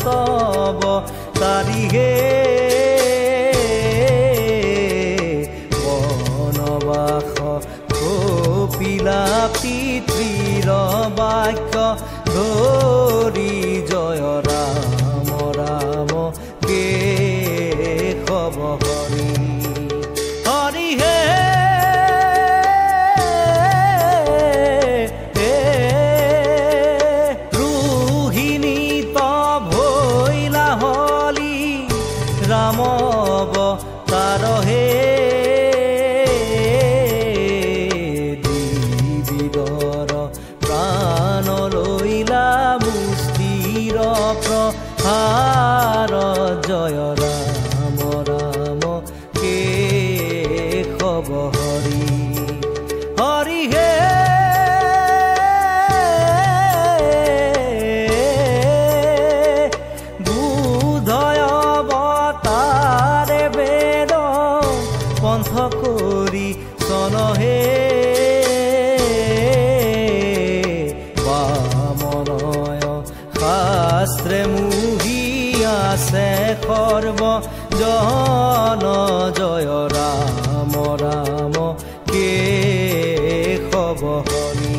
তব তাৰিহে বনবাস কপিলা পিতৃৰ বাক্য ধৰি জয় ৰাম ৰাম কেশৱ হৰি হৰি হে ৰোহিণী ভৈলা হলি ৰাম অৱতাৰহে দিবিদৰ প্ৰাণ লৈলা মুষ্টিৰ প্ৰহাৰ জয় ৰাম ৰাম কেশৱ হৰি হৰি হে বুধয় অৱতাৰে বেদ পন্থ কৰি চনহে বামনয় শাস্ত্ৰে মুহি আছে সৰ্ব জন জয় ৰাম ৰাম কেশৱ হৰি